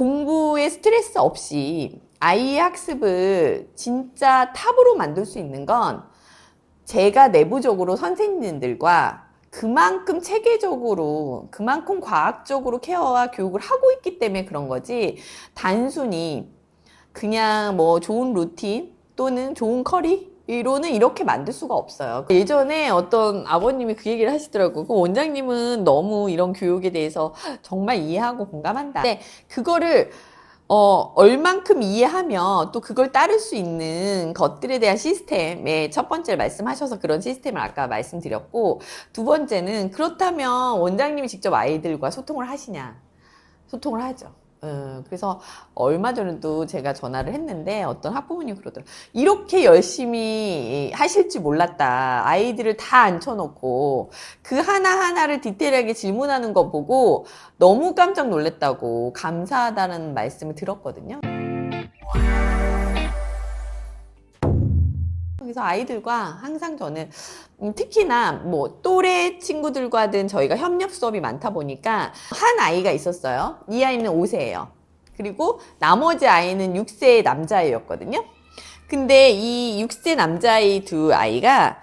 공부에 스트레스 없이 아이의 학습을 진짜 탑으로 만들 수 있는 건 제가 내부적으로 선생님들과 그만큼 체계적으로, 그만큼 과학적으로 케어와 교육을 하고 있기 때문에 그런 거지, 단순히 그냥 뭐 좋은 루틴 또는 좋은 커리로는 이렇게 만들 수가 없어요. 예전에 어떤 아버님이 그 얘기를 하시더라고요. 그 원장님은 너무 이런 교육에 대해서 정말 이해하고 공감한다. 근데 그거를 얼만큼 이해하면 또 그걸 따를 수 있는 것들에 대한 시스템에 첫 번째 말씀하셔서 그런 시스템을 아까 말씀드렸고, 두 번째는 그렇다면 원장님이 직접 아이들과 소통을 하시냐? 소통을 하죠. 그래서 얼마 전에도 제가 전화를 했는데 어떤 학부모님이 그러더라고요. 이렇게 열심히 하실 줄 몰랐다. 아이들을 다 앉혀놓고 그 하나하나를 디테일하게 질문하는 거 보고 너무 깜짝 놀랐다고 감사하다는 말씀을 들었거든요. 그래서 아이들과 항상 저는 특히나 뭐 또래 친구들과는 저희가 협력 수업이 많다 보니까 한 아이가 있었어요. 이 아이는 5세예요. 그리고 나머지 아이는 6세의 남자아이였거든요. 근데 이 6세 남자아이 두 아이가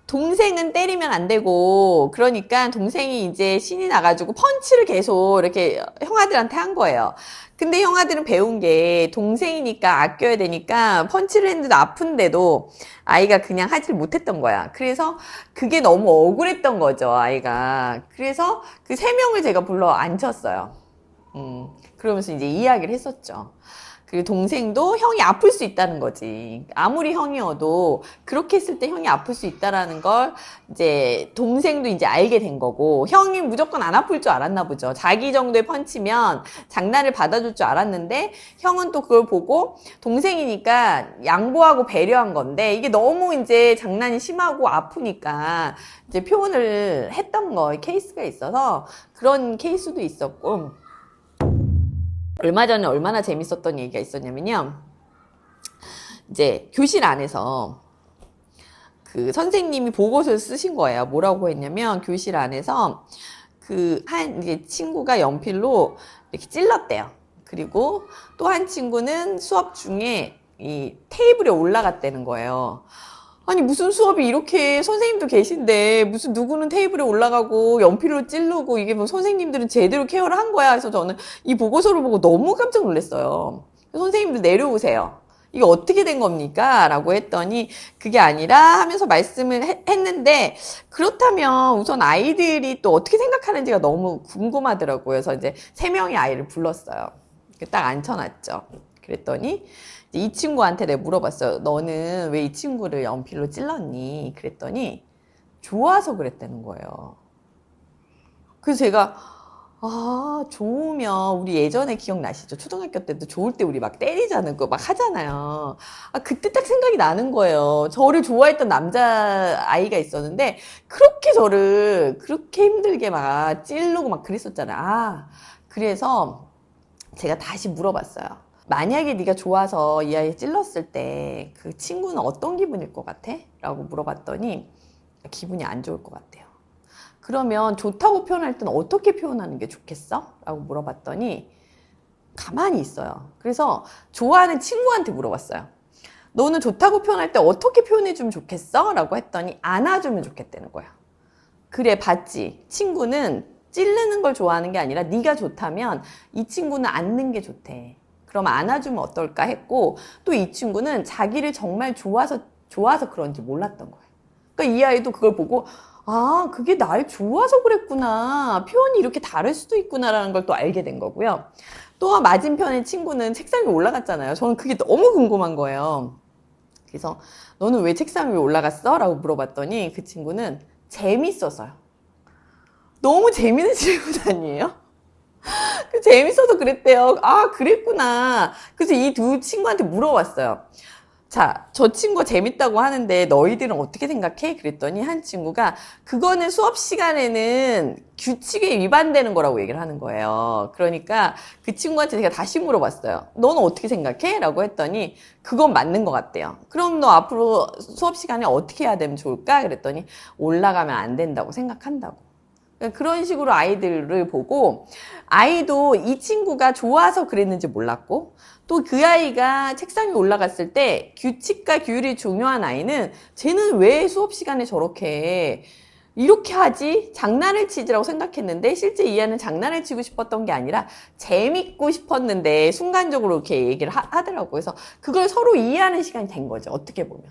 동생은 때리면 안 되고, 그러니까 동생이 이제 신이 나가지고 펀치를 계속 이렇게 형아들한테 한 거예요. 근데 형아들은 배운 게 동생이니까 아껴야 되니까 펀치를 했는데도 아픈데도 아이가 그냥 하질 못했던 거야. 그래서 그게 너무 억울했던 거죠, 아이가. 그래서 그 세 명을 제가 불러 앉혔어요. 그러면서 이제 이야기를 했었죠. 그리고 동생도 형이 아플 수 있다는 거지. 아무리 형이어도 그렇게 했을 때 형이 아플 수 있다라는 걸 이제 동생도 이제 알게 된 거고, 형이 무조건 안 아플 줄 알았나 보죠. 자기 정도의 펀치면 장난을 받아줄 줄 알았는데 형은 또 그걸 보고 동생이니까 양보하고 배려한 건데, 이게 너무 이제 장난이 심하고 아프니까 이제 표현을 했던 거 케이스가 있어서 그런 케이스도 있었고, 얼마 전에 얼마나 재밌었던 얘기가 있었냐면요. 이제 교실 안에서 그 선생님이 보고서를 쓰신 거예요. 뭐라고 했냐면 교실 안에서 그 한 이제 친구가 연필로 이렇게 찔렀대요. 그리고 또 한 친구는 수업 중에 이 테이블에 올라갔다는 거예요. 아니 무슨 수업이 이렇게 선생님도 계신데 무슨 누구는 테이블에 올라가고 연필로 찌르고, 이게 뭐 선생님들은 제대로 케어를 한 거야. 그래서 저는 이 보고서를 보고 너무 깜짝 놀랐어요. 선생님들 내려오세요. 이거 어떻게 된 겁니까? 라고 했더니 그게 아니라 하면서 말씀을 했는데, 그렇다면 우선 아이들이 또 어떻게 생각하는지가 너무 궁금하더라고요. 그래서 이제 세 명의 아이를 불렀어요. 딱 앉혀놨죠. 그랬더니 이 친구한테 내가 물어봤어요. 너는 왜 이 친구를 연필로 찔렀니? 그랬더니 좋아서 그랬다는 거예요. 그래서 제가 좋으면, 우리 예전에 기억나시죠? 초등학교 때도 좋을 때 우리 막 때리자는 거 막 하잖아요. 그때 딱 생각이 나는 거예요. 저를 좋아했던 남자아이가 있었는데 그렇게 저를 그렇게 힘들게 막 찌르고 막 그랬었잖아요. 그래서 제가 다시 물어봤어요. 만약에 네가 좋아서 이 아이 찔렀을 때 그 친구는 어떤 기분일 것 같아? 라고 물어봤더니 기분이 안 좋을 것 같대요. 그러면 좋다고 표현할 때는 어떻게 표현하는 게 좋겠어? 라고 물어봤더니 가만히 있어요. 그래서 좋아하는 친구한테 물어봤어요. 너는 좋다고 표현할 때 어떻게 표현해주면 좋겠어? 라고 했더니 안아주면 좋겠다는 거야. 그래, 봤지? 친구는 찌르는 걸 좋아하는 게 아니라 네가 좋다면 이 친구는 안는 게 좋대. 그럼 안아주면 어떨까 했고, 또 이 친구는 자기를 정말 좋아서 그런지 몰랐던 거예요. 그러니까 이 아이도 그걸 보고 그게 날 좋아서 그랬구나. 표현이 이렇게 다를 수도 있구나라는 걸 또 알게 된 거고요. 또 맞은편의 친구는 책상 위에 올라갔잖아요. 저는 그게 너무 궁금한 거예요. 그래서 너는 왜 책상 위에 올라갔어? 라고 물어봤더니 그 친구는 재밌어서요. 너무 재밌는 질문 아니에요? 재밌어서 그랬대요. 그랬구나. 그래서 이 두 친구한테 물어봤어요. 자, 저 친구 재밌다고 하는데 너희들은 어떻게 생각해? 그랬더니 한 친구가 그거는 수업 시간에는 규칙에 위반되는 거라고 얘기를 하는 거예요. 그러니까 그 친구한테 제가 다시 물어봤어요. 너는 어떻게 생각해? 라고 했더니 그건 맞는 것 같대요. 그럼 너 앞으로 수업 시간에 어떻게 해야 되면 좋을까? 그랬더니 올라가면 안 된다고 생각한다고. 그런 식으로 아이들을 보고 아이도 이 친구가 좋아서 그랬는지 몰랐고 또 그 아이가 책상 위에 올라갔을 때 규칙과 규율이 중요한 아이는 쟤는 왜 수업 시간에 저렇게 이렇게 하지? 장난을 치지라고 생각했는데 실제 이 아이는 장난을 치고 싶었던 게 아니라 재밌고 싶었는데 순간적으로 이렇게 얘기를 하더라고요. 그래서 그걸 서로 이해하는 시간이 된 거죠. 어떻게 보면.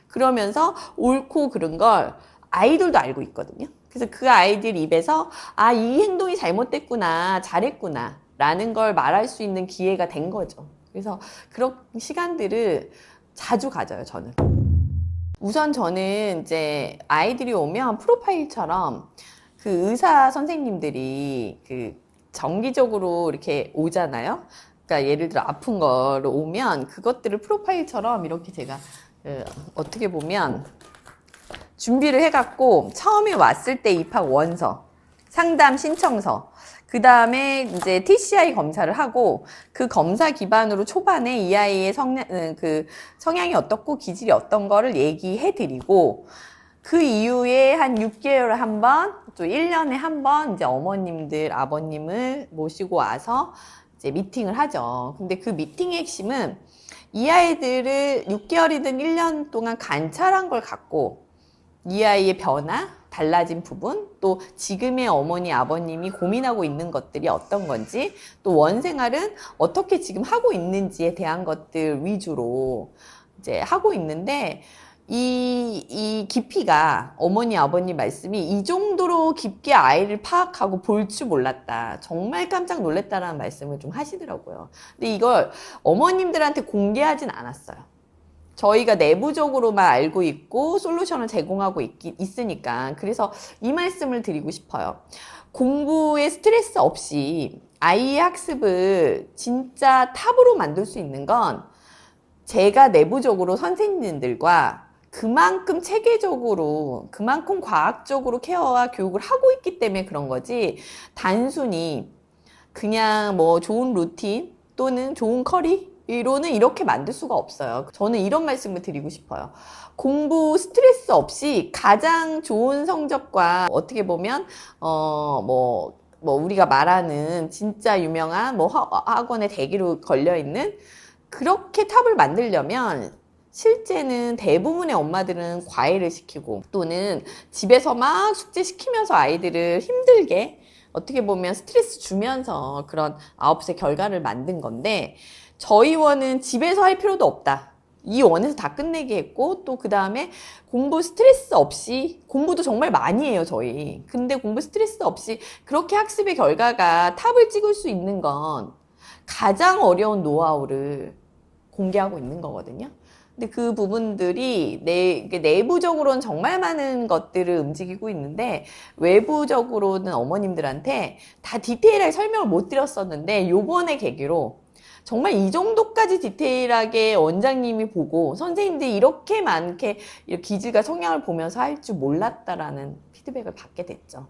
그러면서 옳고 그른 걸 아이들도 알고 있거든요. 그래서 그 아이들 입에서 아, 이 행동이 잘못됐구나, 잘했구나 라는 걸 말할 수 있는 기회가 된 거죠. 그래서 그런 시간들을 자주 가져요, 저는. 우선 저는 이제 아이들이 오면 프로파일처럼 그 의사 선생님들이 그 정기적으로 이렇게 오잖아요. 그러니까 예를 들어 아픈 거로 오면 그것들을 프로파일처럼 이렇게 제가 어떻게 보면 준비를 해갖고 처음에 왔을 때 입학 원서, 상담 신청서, 그 다음에 이제 TCI 검사를 하고 그 검사 기반으로 초반에 이 아이의 성향이 어떻고 기질이 어떤 거를 얘기해 드리고 그 이후에 한 6개월에 한 번, 또 1년에 한 번 이제 어머님들, 아버님을 모시고 와서 이제 미팅을 하죠. 근데 그 미팅의 핵심은 이 아이들을 6개월이든 1년 동안 관찰한 걸 갖고 이 아이의 변화, 달라진 부분, 또 지금의 어머니, 아버님이 고민하고 있는 것들이 어떤 건지, 또 원생활은 어떻게 지금 하고 있는지에 대한 것들 위주로 이제 하고 있는데, 이 깊이가 어머니, 아버님 말씀이 이 정도로 깊게 아이를 파악하고 볼 줄 몰랐다. 정말 깜짝 놀랐다라는 말씀을 좀 하시더라고요. 근데 이걸 어머님들한테 공개하진 않았어요. 저희가 내부적으로만 알고 있고 솔루션을 제공하고 있으니까 그래서 이 말씀을 드리고 싶어요. 공부에 스트레스 없이 아이의 학습을 진짜 탑으로 만들 수 있는 건 제가 내부적으로 선생님들과 그만큼 체계적으로 그만큼 과학적으로 케어와 교육을 하고 있기 때문에 그런 거지 단순히 그냥 뭐 좋은 루틴 또는 좋은 커리 이로는 이렇게 만들 수가 없어요. 저는 이런 말씀을 드리고 싶어요. 공부 스트레스 없이 가장 좋은 성적과 어떻게 보면 우리가 말하는 진짜 유명한 뭐 학원에 대기로 걸려 있는 그렇게 탑을 만들려면 실제는 대부분의 엄마들은 과외를 시키고 또는 집에서 막 숙제 시키면서 아이들을 힘들게 어떻게 보면 스트레스 주면서 그런 9세 결과를 만든 건데 저희 원은 집에서 할 필요도 없다. 이 원에서 다 끝내게 했고 또 그 다음에 공부 스트레스 없이 공부도 정말 많이 해요 저희. 근데 공부 스트레스 없이 그렇게 학습의 결과가 탑을 찍을 수 있는 건 가장 어려운 노하우를 공개하고 있는 거거든요. 근데 그 부분들이 내부적으로는 정말 많은 것들을 움직이고 있는데 외부적으로는 어머님들한테 다 디테일하게 설명을 못 드렸었는데 요번에 계기로 정말 이 정도까지 디테일하게 원장님이 보고 선생님들이 이렇게 많게 기질과 성향을 보면서 할 줄 몰랐다라는 피드백을 받게 됐죠.